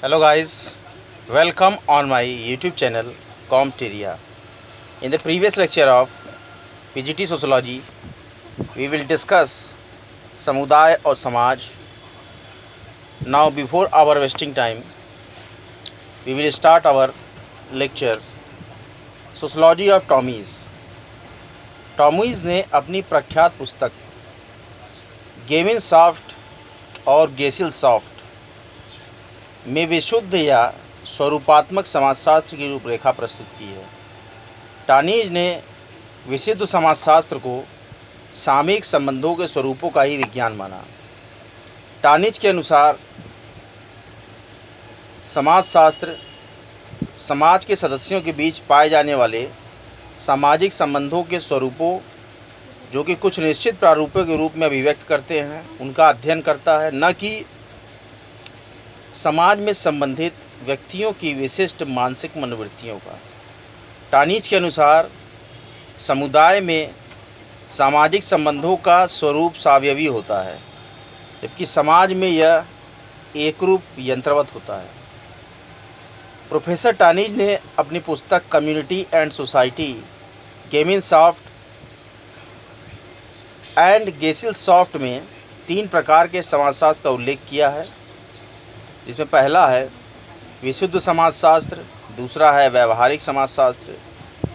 Hello guys, welcome on my YouTube channel Comteria. In the previous lecture of PGT Sociology, we will discuss समुदाय और समाज. Now before our wasting time, we will start our lecture Sociology of Tomies. टॉमीज़ ने अपनी प्रख्यात पुस्तक गेमिन soft और गेसिल सॉफ्ट में विशुद्ध या स्वरूपात्मक समाजशास्त्र की रूपरेखा प्रस्तुत की है. टानीज ने विशुद्ध समाजशास्त्र को सामयिक संबंधों के स्वरूपों का ही विज्ञान माना. टानीज के अनुसार समाजशास्त्र समाज के सदस्यों के बीच पाए जाने वाले सामाजिक संबंधों के स्वरूपों, जो कि कुछ निश्चित प्रारूपों के रूप में अभिव्यक्त करते हैं, उनका अध्ययन करता है, न कि समाज में संबंधित व्यक्तियों की विशिष्ट मानसिक मनोवृत्तियों का. टानीज के अनुसार समुदाय में सामाजिक संबंधों का स्वरूप सावयवी होता है, जबकि समाज में यह एकरूप यंत्रवत होता है. प्रोफेसर टानीज ने अपनी पुस्तक कम्युनिटी एंड सोसाइटी गेमिन सॉफ्ट एंड गेसिल सॉफ्ट में 3 प्रकार के समाजशास्त्र का उल्लेख किया है, जिसमें पहला है विशुद्ध समाजशास्त्र, दूसरा है व्यवहारिक समाजशास्त्र,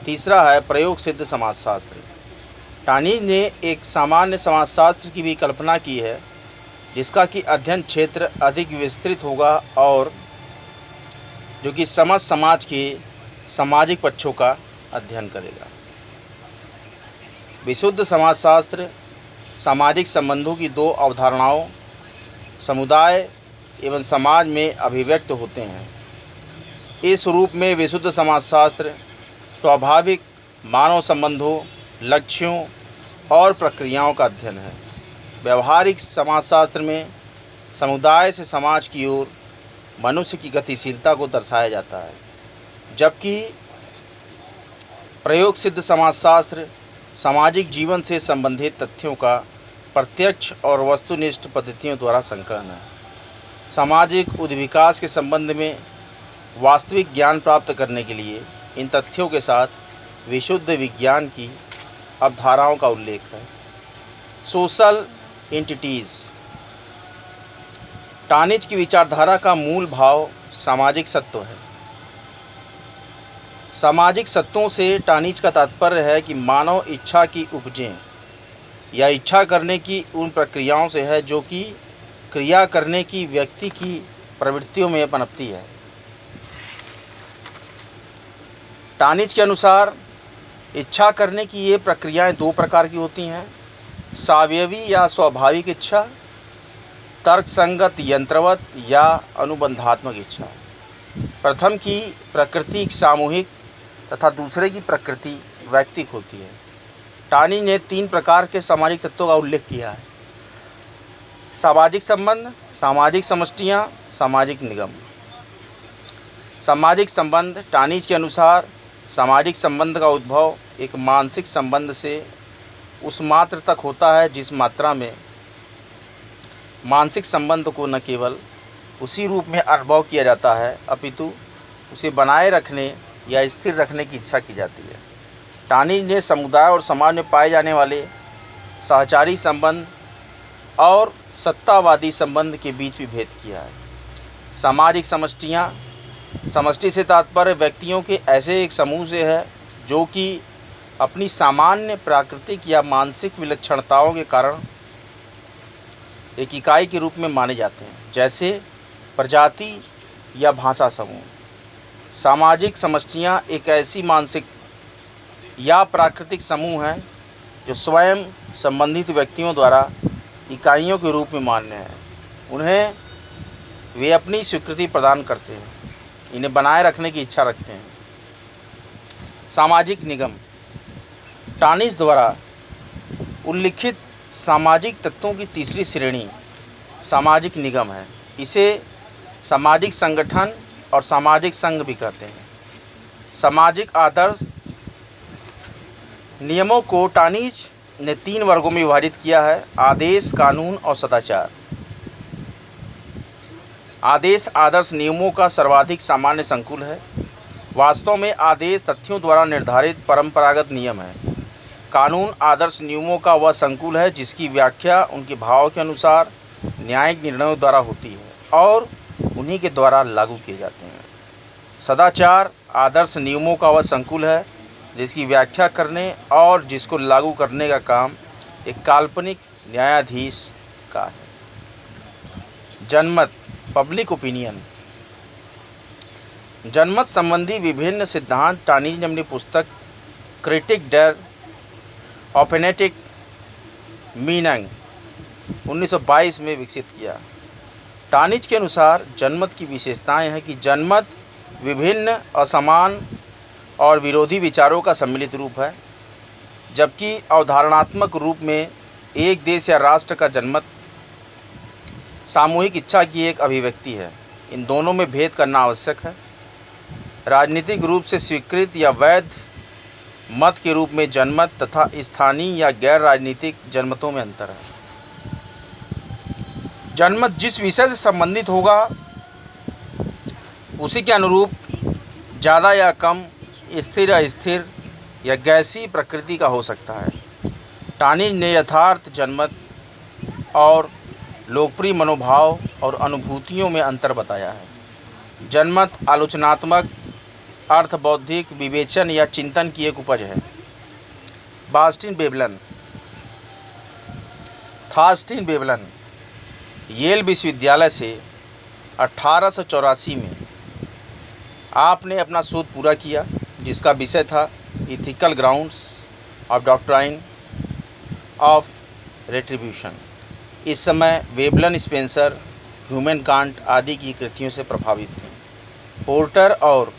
तीसरा है प्रयोग सिद्ध समाजशास्त्र. टानीज ने एक सामान्य समाजशास्त्र की भी कल्पना की है, जिसका कि अध्ययन क्षेत्र अधिक विस्तृत होगा और जो कि समाज के सामाजिक पक्षों का अध्ययन करेगा. विशुद्ध समाजशास्त्र सामाजिक संबंधों की 2 अवधारणाओं समुदाय एवं समाज में अभिव्यक्त होते हैं. इस रूप में विशुद्ध समाजशास्त्र स्वाभाविक मानव संबंधों, लक्ष्यों और प्रक्रियाओं का अध्ययन है. व्यवहारिक समाजशास्त्र में समुदाय से समाज की ओर मनुष्य की गतिशीलता को दर्शाया जाता है, जबकि प्रयोग सिद्ध समाजशास्त्र सामाजिक जीवन से संबंधित तथ्यों का प्रत्यक्ष और वस्तुनिष्ठ पद्धतियों द्वारा संकलन है. सामाजिक उद्विकास के संबंध में वास्तविक ज्ञान प्राप्त करने के लिए इन तथ्यों के साथ विशुद्ध विज्ञान की अवधारणाओं का उल्लेख है. Social entities. टानीज की विचारधारा का मूल भाव सामाजिक सत्व है. सामाजिक सत्वों से टानीज का तात्पर्य है कि मानव इच्छा की उपजें या इच्छा करने की उन प्रक्रियाओं से है जो कि क्रिया करने की व्यक्ति की प्रवृत्तियों में पनपती है. टानीज के अनुसार इच्छा करने की ये प्रक्रियाएं 2 प्रकार की होती हैं: सावयवी या स्वाभाविक इच्छा, तर्कसंगत यंत्रवत या अनुबंधात्मक इच्छा. प्रथम की प्रकृति सामूहिक तथा दूसरे की प्रकृति वैयक्तिक होती है. टानीज ने 3 प्रकार के सामाजिक तत्वों का उल्लेख किया है: सामाजिक संबंध, सामाजिक समष्टियाँ, सामाजिक निगम. सामाजिक संबंध. टानीज के अनुसार सामाजिक संबंध का उद्भव एक मानसिक संबंध से उस मात्र तक होता है जिस मात्रा में मानसिक संबंध को न केवल उसी रूप में अनुभव किया जाता है, अपितु उसे बनाए रखने या स्थिर रखने की इच्छा की जाती है. टानीज ने समुदाय और समाज में पाए जाने वाले सहचारी संबंध और सत्तावादी संबंध के बीच भी भेद किया है. सामाजिक समष्टियाँ. समष्टि से तात्पर्य व्यक्तियों के ऐसे एक समूह से है जो कि अपनी सामान्य प्राकृतिक या मानसिक विलक्षणताओं के कारण एक इकाई के रूप में माने जाते हैं, जैसे प्रजाति या भाषा समूह. सामाजिक समष्टियाँ एक ऐसी मानसिक या प्राकृतिक समूह हैं जो स्वयं संबंधित व्यक्तियों द्वारा इकाइयों के रूप में मान्य हैं. उन्हें वे अपनी स्वीकृति प्रदान करते हैं, इन्हें बनाए रखने की इच्छा रखते हैं. सामाजिक निगम. टानीज द्वारा उल्लिखित सामाजिक तत्वों की तीसरी श्रेणी सामाजिक निगम है. इसे सामाजिक संगठन और सामाजिक संघ भी कहते हैं. सामाजिक आदर्श. नियमों को टानीज ने 3 वर्गों में विभाजित किया है: आदेश, कानून और सदाचार. आदेश आदर्श नियमों का सर्वाधिक सामान्य संकुल है। वास्तव में आदेश तथ्यों द्वारा निर्धारित परंपरागत नियम है। कानून आदर्श नियमों का वह संकुल है जिसकी व्याख्या उनके भाव के अनुसार न्यायिक निर्णयों द्वारा होती है और उन्हीं के द्वारा लागू किए जाते हैं। सदाचार आदर्श नियमों का वह संकुल है जिसकी व्याख्या करने और जिसको लागू करने का काम एक काल्पनिक न्यायाधीश का है। जनमत पब्लिक ओपिनियन। जनमत संबंधी विभिन्न सिद्धांत टानीज ने अपनी पुस्तक क्रिटिक डेर ऑपेनेटिक मीनिंग 1922 में विकसित किया। टानीज के अनुसार जनमत की विशेषताएं हैं कि जनमत विभिन्न असमान और विरोधी विचारों का सम्मिलित रूप है, जबकि अवधारणात्मक रूप में एक देश या राष्ट्र का जनमत सामूहिक इच्छा की एक अभिव्यक्ति है। इन दोनों में भेद करना आवश्यक है। राजनीतिक रूप से स्वीकृत या वैध मत के रूप में जनमत तथा स्थानीय या गैर राजनीतिक जनमतों में अंतर है। जनमत जिस विषय से संबंधित होगा उसी के अनुरूप ज़्यादा या कम स्थिर अस्थिर या गैसीय प्रकृति का हो सकता है। टानीज ने यथार्थ जनमत और लोकप्रिय मनोभाव और अनुभूतियों में अंतर बताया है। जनमत आलोचनात्मक अर्थ बौद्धिक विवेचन या चिंतन की एक उपज है। थॉर्स्टीन वेबलन येल विश्वविद्यालय से 1884 में आपने अपना शोध पूरा किया, जिसका विषय था ethical grounds of doctrine of retribution. इस समय वेबलन स्पेंसर ह्यूमन कांट आदि की कृतियों से प्रभावित थे। पोर्टर और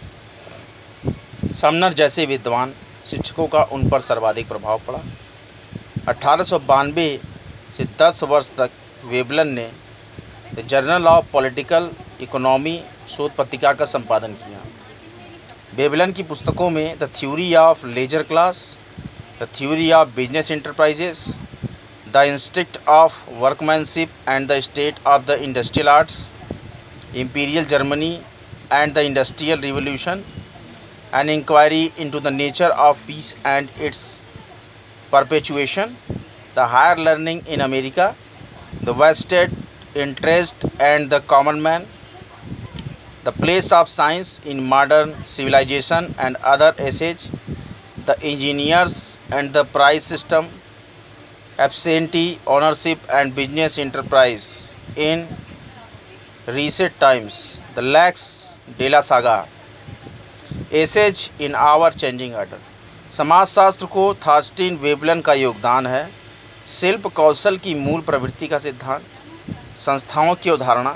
समनर जैसे विद्वान शिक्षकों का उन पर सर्वाधिक प्रभाव पड़ा। 1892 से 10 वर्ष तक वेबलन ने the journal of political economy शोध पत्रिका का संपादन किया। वेबलन की पुस्तकों में the theory of leisure class, the theory of business enterprises, the instinct of workmanship and the state of the industrial arts, imperial Germany and the industrial revolution, an inquiry into the nature of peace and its perpetuation, the higher learning in America, the vested interest and the common man, the place of science in modern civilization and other essays, the engineers and the price system, absentee ownership and business enterprise in recent times, the Lex de la Saga, essays in our changing order. समाजशास्त्र को थॉर्स्टीन Veblen का योगदान है। शिल्प कौशल की मूल प्रवृत्ति का सिद्धांत, संस्थाओं की अवधारणा,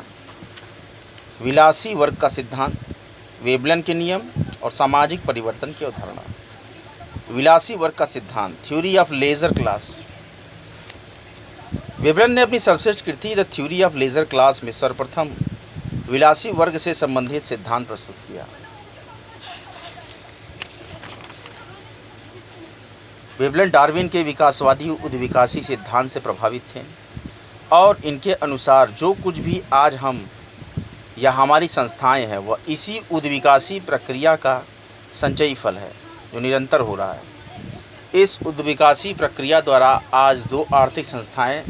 विलासी वर्ग का सिद्धांत, वेबलन के नियम और सामाजिक परिवर्तन की अवधारणा। विलासी वर्ग का सिद्धांत, theory of leisure class. Veblen ने अपनी सर्वश्रेष्ठ कृति the theory of leisure class में सर्वप्रथम विलासी वर्ग से संबंधित सिद्धांत प्रस्तुत किया। वेबलन डार्विन के विकासवादी उद्विकासी सिद्धांत से प्रभावित थे और इनके अनुसार जो कुछ भी आज हम या हमारी संस्थाएं हैं वह इसी उद्विकासी प्रक्रिया का संचयी फल है जो निरंतर हो रहा है। इस उद्विकासी प्रक्रिया द्वारा आज दो आर्थिक संस्थाएं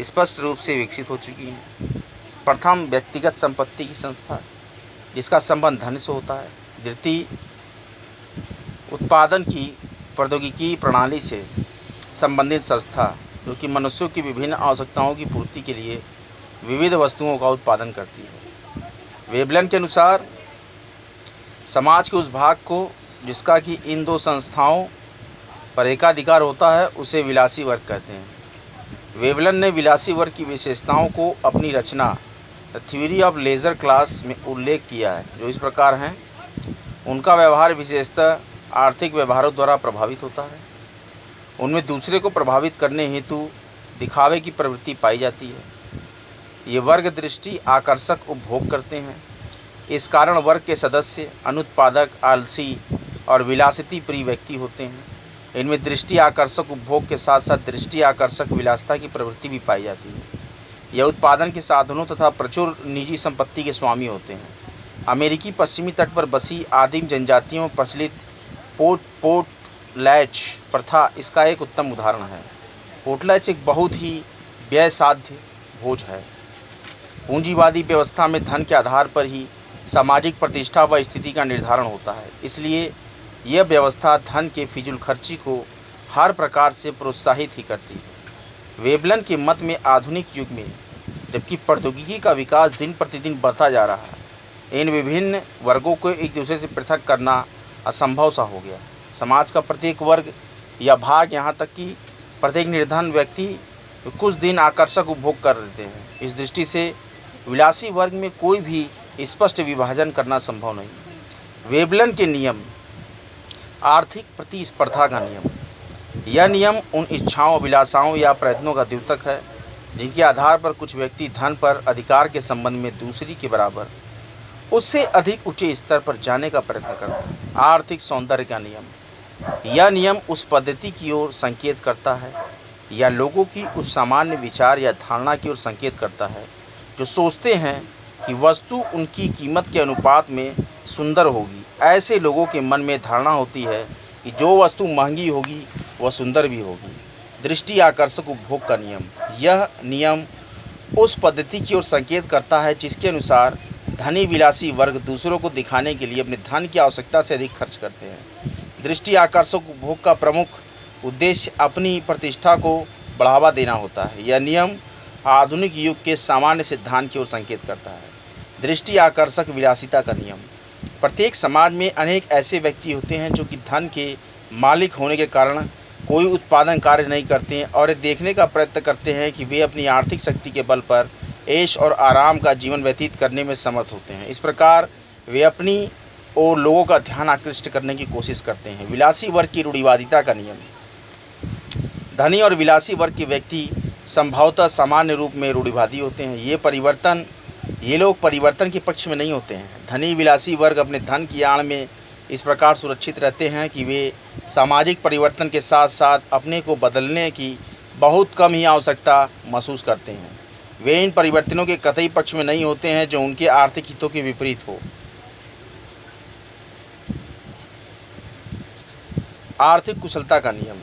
स्पष्ट रूप से विकसित हो चुकी हैं। प्रथम व्यक्तिगत संपत्ति की संस्था जिसका संबंध धन से होता है, द्वितीय उत्पादन की प्रौद्योगिकी प्रणाली से संबंधित संस्था जो कि मनुष्यों की विभिन्न आवश्यकताओं की पूर्ति के लिए विविध वस्तुओं का उत्पादन करती है। वेबलन के अनुसार समाज के उस भाग को जिसका कि इन दो संस्थाओं पर एकाधिकार होता है उसे विलासी वर्ग कहते हैं। वेबलन ने विलासी वर्ग की विशेषताओं को अपनी रचना the theory of leisure class में उल्लेख किया है, जो इस प्रकार हैं। उनका व्यवहार विशेषतः आर्थिक व्यवहारों द्वारा प्रभावित होता है। उनमें दूसरे को प्रभावित करने हेतु दिखावे की प्रवृत्ति पाई जाती है। ये वर्ग दृष्टि आकर्षक उपभोग करते हैं। इस कारण वर्ग के सदस्य अनुत्पादक, आलसी और विलासिती प्रिय व्यक्ति होते हैं। इनमें दृष्टि आकर्षक उपभोग के साथ साथ दृष्टि आकर्षक विलासिता की प्रवृत्ति भी पाई जाती है। यह उत्पादन के साधनों तथा प्रचुर निजी संपत्ति के स्वामी होते हैं। अमेरिकी पश्चिमी तट पर बसी आदिम जनजातियों में प्रचलित पोटलैच प्रथा इसका एक उत्तम उदाहरण है। पोटलैच एक बहुत ही व्ययसाध्य भोज है। पूंजीवादी व्यवस्था में धन के आधार पर ही सामाजिक प्रतिष्ठा व स्थिति का निर्धारण होता है, इसलिए यह व्यवस्था धन के फिजूल खर्ची को हर प्रकार से प्रोत्साहित ही करती है। वेबलन के मत में आधुनिक युग में जबकि प्रौद्योगिकी का विकास दिन प्रतिदिन बढ़ता जा रहा है, इन विभिन्न वर्गों को एक दूसरे से पृथक करना असंभव सा हो गया। समाज का प्रत्येक वर्ग या भाग, यहाँ तक कि प्रत्येक निर्धन व्यक्ति कुछ दिन आकर्षक उपभोग कर लेते हैं। इस दृष्टि से विलासी वर्ग में कोई भी स्पष्ट विभाजन करना संभव नहीं। वेबलन के नियम, आर्थिक प्रतिस्पर्धा का नियम। यह नियम उन इच्छाओं, अभिलाषाओं या प्रयत्नों का द्योतक है जिनके आधार पर कुछ व्यक्ति धन पर अधिकार के संबंध में दूसरी के बराबर उससे अधिक ऊंचे स्तर पर जाने का प्रयत्न करता है। आर्थिक सौंदर्य का नियम। यह नियम उस पद्धति की ओर संकेत करता है या लोगों की उस सामान्य विचार या धारणा की ओर संकेत करता है जो सोचते हैं कि वस्तु उनकी कीमत के अनुपात में सुंदर होगी। ऐसे लोगों के मन में धारणा होती है कि जो वस्तु महंगी होगी वह सुंदर भी होगी। दृष्टि आकर्षक उपभोग का नियम। यह नियम उस पद्धति की ओर संकेत करता है जिसके अनुसार धनी विलासी वर्ग दूसरों को दिखाने के लिए अपने धन की आवश्यकता से अधिक खर्च करते हैं। दृष्टि आकर्षक उपभोग का प्रमुख उद्देश्य अपनी प्रतिष्ठा को बढ़ावा देना होता है। यह नियम आधुनिक युग के सामान्य सिद्धांत की ओर संकेत करता है। दृष्टि आकर्षक विलासिता का नियम। प्रत्येक समाज में अनेक ऐसे व्यक्ति होते हैं जो कि धन के मालिक होने के कारण कोई उत्पादन कार्य नहीं करते हैं और ये देखने का प्रयत्न करते हैं कि वे अपनी आर्थिक शक्ति के बल पर ऐश और आराम का जीवन व्यतीत करने में समर्थ होते हैं। इस प्रकार वे अपनी और लोगों का ध्यान आकृष्ट करने की कोशिश करते हैं। विलासी वर्ग की रूढ़िवादिता का नियम। धनी और विलासी वर्ग के व्यक्ति संभवतः सामान्य रूप में रूढ़िवादी होते हैं। ये लोग परिवर्तन के पक्ष में नहीं होते हैं। धनी विलासी वर्ग अपने धन की आड़ में इस प्रकार सुरक्षित रहते हैं कि वे सामाजिक परिवर्तन के साथ साथ अपने को बदलने की बहुत कम ही आवश्यकता महसूस करते हैं। वे इन परिवर्तनों के कतई पक्ष में नहीं होते हैं जो उनके आर्थिक हितों के विपरीत हो। आर्थिक कुशलता का नियम।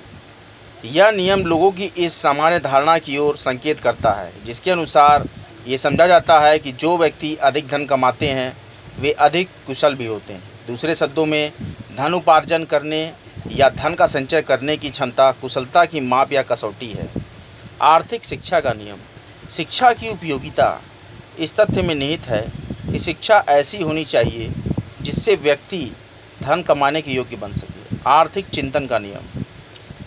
यह नियम लोगों की इस सामान्य धारणा की ओर संकेत करता है जिसके अनुसार ये समझा जाता है कि जो व्यक्ति अधिक धन कमाते हैं वे अधिक कुशल भी होते हैं। दूसरे शब्दों में धन उपार्जन करने या धन का संचय करने की क्षमता कुशलता की माप या कसौटी है। आर्थिक शिक्षा का नियम। शिक्षा की उपयोगिता इस तथ्य में निहित है कि शिक्षा ऐसी होनी चाहिए जिससे व्यक्ति धन कमाने के योग्य बन सके। आर्थिक चिंतन का नियम।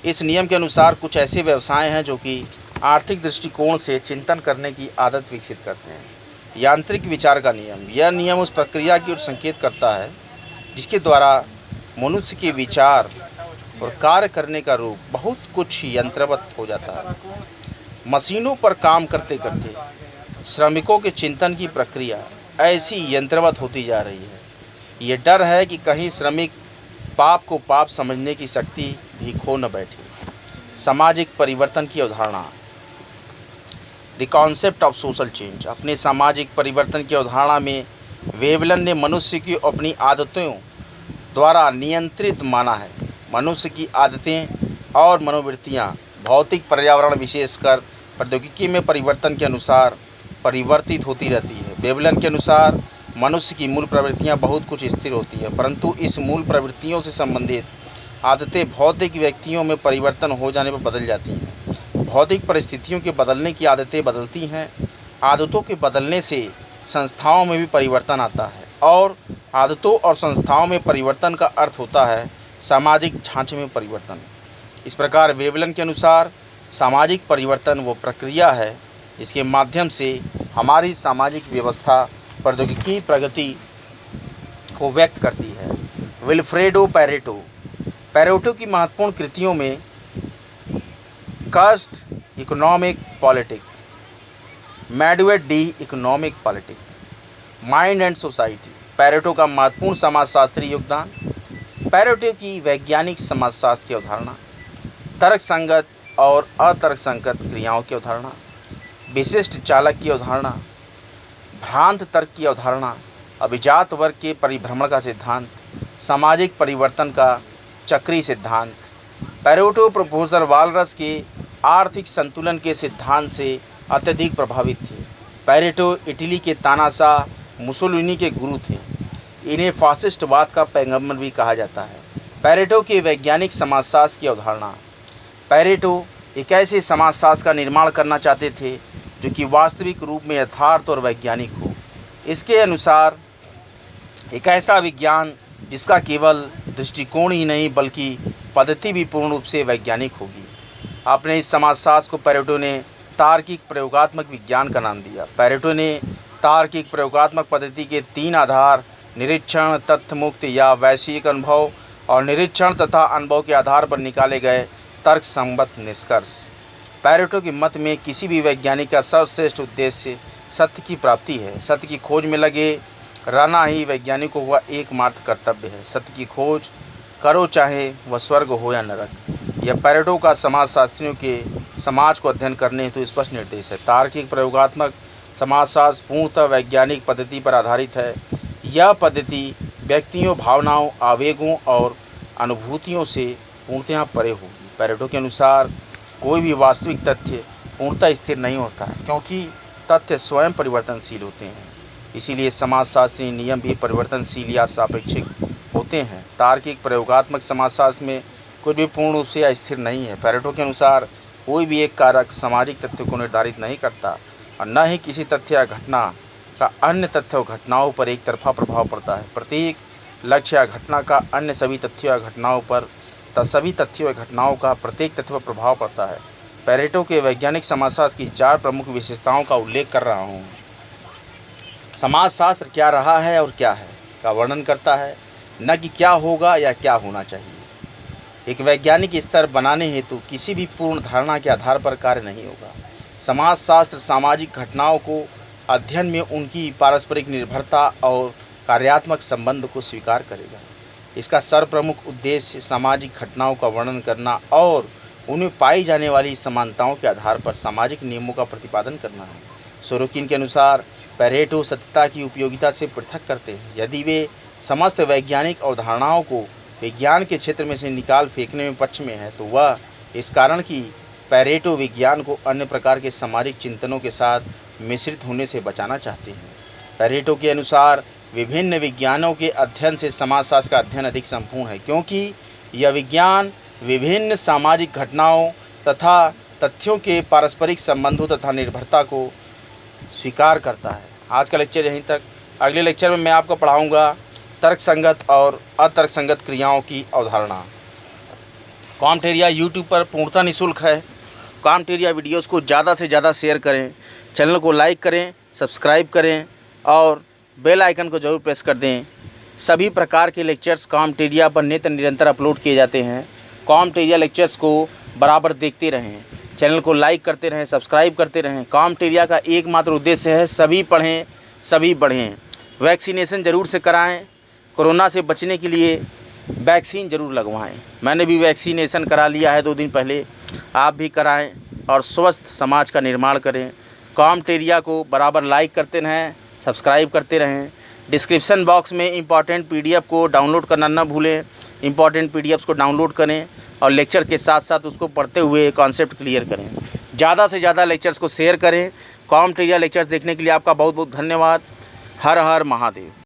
इस नियम के अनुसार कुछ ऐसे व्यवसाय हैं जो कि आर्थिक दृष्टिकोण से चिंतन करने की आदत विकसित करते हैं। यांत्रिक विचार का नियम। यह नियम उस प्रक्रिया की ओर संकेत करता है जिसके द्वारा मनुष्य के विचार और कार्य करने का रूप बहुत कुछ यंत्रवत हो जाता है। मशीनों पर काम करते करते श्रमिकों के चिंतन की प्रक्रिया ऐसी यंत्रवत होती जा रही है। ये डर है कि कहीं श्रमिक पाप को पाप समझने की शक्ति भी खो न बैठे। सामाजिक परिवर्तन की अवधारणा। The concept of social change. अपने सामाजिक परिवर्तन की अवधारणा में वेबलन ने मनुष्य की अपनी आदतों द्वारा नियंत्रित माना है। मनुष्य की आदतें और मनोवृत्तियाँ भौतिक पर्यावरण विशेषकर प्रौद्योगिकी में परिवर्तन के अनुसार परिवर्तित होती रहती है। वेबलन के अनुसार मनुष्य की मूल प्रवृत्तियाँ बहुत कुछ स्थिर होती है, परंतु इस मूल प्रवृत्तियों से संबंधित आदतें भौतिक व्यक्तियों में परिवर्तन हो जाने पर बदल जाती हैं। भौतिक परिस्थितियों के बदलने की आदतें बदलती हैं। आदतों के बदलने से संस्थाओं में भी परिवर्तन आता है और आदतों और संस्थाओं में परिवर्तन का अर्थ होता है सामाजिक ढांचे में परिवर्तन। इस प्रकार वेबलन के अनुसार सामाजिक परिवर्तन वो प्रक्रिया है जिसके माध्यम से हमारी सामाजिक व्यवस्था प्रौद्योगिकी प्रगति को व्यक्त करती है। विल्फ्रेडो पैरेटो की महत्वपूर्ण कृतियों में कास्ट इकोनॉमिक पॉलिटिक, मेडवेड डी इकोनॉमिक पॉलिटिक, माइंड एंड सोसाइटी। पैरेटो का महत्वपूर्ण समाजशास्त्री योगदान। पैरेटो की वैज्ञानिक समाजशास्त्र की अवधारणा। तर्क संगत और अतर्क संगत क्रियाओं की अवधारणा। विशिष्ट चालक की अवधारणा, भ्रांत तर्क की अवधारणा, अभिजात वर्ग के परिभ्रमण का सिद्धांत, सामाजिक परिवर्तन का चक्रीय सिद्धांत। पैरेटो प्रोफेसर वालरस के आर्थिक संतुलन के सिद्धांत से अत्यधिक प्रभावित थे। पैरेटो इटली के तानाशाह मुसोलिनी के गुरु थे। इन्हें फासिस्टवाद का पैगंबर भी कहा जाता है। पैरेटो के वैज्ञानिक समाजशास्त्र की अवधारणा। पैरेटो एक ऐसे समाजशास्त्र का निर्माण करना चाहते थे जो कि वास्तविक रूप में यथार्थ और वैज्ञानिक हो। इसके अनुसार एक ऐसा विज्ञान जिसका केवल दृष्टिकोण ही नहीं बल्कि पद्धति भी पूर्ण रूप से वैज्ञानिक होगी। अपने इस समाजशास्त्र को पैरेटो ने तार्किक प्रयोगात्मक विज्ञान का नाम दिया। पैरेटो ने तार्किक प्रयोगात्मक पद्धति के 3 आधार, निरीक्षण, तथ्य मुक्त या वैश्विक अनुभव और निरीक्षण तथा अनुभव के आधार पर निकाले गए तर्कसंगत निष्कर्ष। पैरेटो के मत में किसी भी वैज्ञानिक का सर्वश्रेष्ठ उद्देश्य सत्य की प्राप्ति है। सत्य की खोज में लगे रहना ही वैज्ञानिकों का एकमात्र कर्तव्य है। सत्य की खोज करो चाहे वह स्वर्ग हो या नरक। यह पैरेटो का समाजशास्त्रियों के समाज को अध्ययन करने हेतु स्पष्ट निर्देश है। तार्किक प्रयोगात्मक समाजशास्त्र पूर्णतः वैज्ञानिक पद्धति पर आधारित है। यह पद्धति व्यक्तियों, भावनाओं, आवेगों और अनुभूतियों से पूर्णतः परे होगी। पैरेटो के अनुसार कोई भी वास्तविक तथ्य पूर्णतः स्थिर नहीं होता है, क्योंकि तथ्य स्वयं परिवर्तनशील होते हैं। इसीलिए समाजशास्त्रीय नियम भी परिवर्तनशील या सापेक्षिक होते हैं। तार्किक प्रयोगात्मक समाजशास्त्र में कुछ भी पूर्ण रूप से स्थिर नहीं है। पैरेटो के अनुसार कोई भी एक कारक सामाजिक तथ्य को निर्धारित नहीं करता और न ही किसी तथ्य या घटना का अन्य तथ्य और घटनाओं पर एक तरफा प्रभाव पड़ता है। प्रत्येक लक्ष्य या घटना का अन्य सभी तथ्यों या घटनाओं पर तथा सभी तथ्यों या घटनाओं का प्रत्येक तथ्य पर प्रभाव पड़ता है। पैरेटो के वैज्ञानिक समाजशास्त्र की 4 प्रमुख विशेषताओं का उल्लेख कर रहा हूँ। समाजशास्त्र क्या रहा है और क्या है का वर्णन करता है, न कि क्या होगा या क्या होना चाहिए। एक वैज्ञानिक स्तर बनाने हेतु किसी भी पूर्ण धारणा के आधार पर कार्य नहीं होगा। समाजशास्त्र सामाजिक घटनाओं को अध्ययन में उनकी पारस्परिक निर्भरता और कार्यात्मक संबंध को स्वीकार करेगा। इसका सर्वप्रमुख उद्देश्य सामाजिक घटनाओं का वर्णन करना और उनमें पाई जाने वाली समानताओं के आधार पर सामाजिक नियमों का प्रतिपादन करना है। सोरोकिन के अनुसार पैरेटो सत्यता की उपयोगिता से पृथक करते हैं। यदि वे समस्त वैज्ञानिक अवधारणाओं को विज्ञान के क्षेत्र में से निकाल फेंकने में पक्ष में है, तो वह इस कारण कि पैरेटो विज्ञान को अन्य प्रकार के सामाजिक चिंतनों के साथ मिश्रित होने से बचाना चाहते हैं। पैरेटो के अनुसार विभिन्न विज्ञानों के अध्ययन से समाजशास्त्र का अध्ययन अधिक संपूर्ण है, क्योंकि यह विज्ञान विभिन्न सामाजिक घटनाओं तथा तथ्यों के पारस्परिक संबंधों तथा निर्भरता को स्वीकार करता है। आज का लेक्चर यहीं तक। अगले लेक्चर में मैं आपको पढ़ाऊँगा तर्कसंगत और अतर्कसंगत क्रियाओं की अवधारणा। कॉमटेरिया यूट्यूब पर पूर्णतः निःशुल्क है। कॉमटेरिया वीडियोस को ज़्यादा से ज़्यादा शेयर करें, चैनल को लाइक करें, सब्सक्राइब करें और बेल आइकन को जरूर प्रेस कर दें। सभी प्रकार के लेक्चर्स कॉमटेरिया पर निरंतर अपलोड किए जाते हैं। कॉमटेरिया लेक्चर्स को बराबर देखते रहें, चैनल को लाइक करते रहें, सब्सक्राइब करते रहें। कॉमटेरिया का एकमात्र उद्देश्य है सभी पढ़ें, सभी बढ़ें। वैक्सीनेशन ज़रूर से कराएं। कोरोना से बचने के लिए वैक्सीन ज़रूर लगवाएं। मैंने भी वैक्सीनेशन करा लिया है 2 दिन पहले। आप भी कराएं और स्वस्थ समाज का निर्माण करें। कॉमटेरिया को बराबर लाइक करते रहें, सब्सक्राइब करते रहें। डिस्क्रिप्शन बॉक्स में इम्पॉर्टेंट PDF को डाउनलोड करना न भूलें। इम्पॉर्टेंट PDFs को डाउनलोड करें और लेक्चर के साथ साथ उसको पढ़ते हुए कॉन्सेप्ट क्लियर करें। ज़्यादा से ज़्यादा लेक्चर्स को शेयर करें। कॉमटेरिया लेक्चर्स देखने के लिए आपका बहुत बहुत धन्यवाद। हर हर महादेव।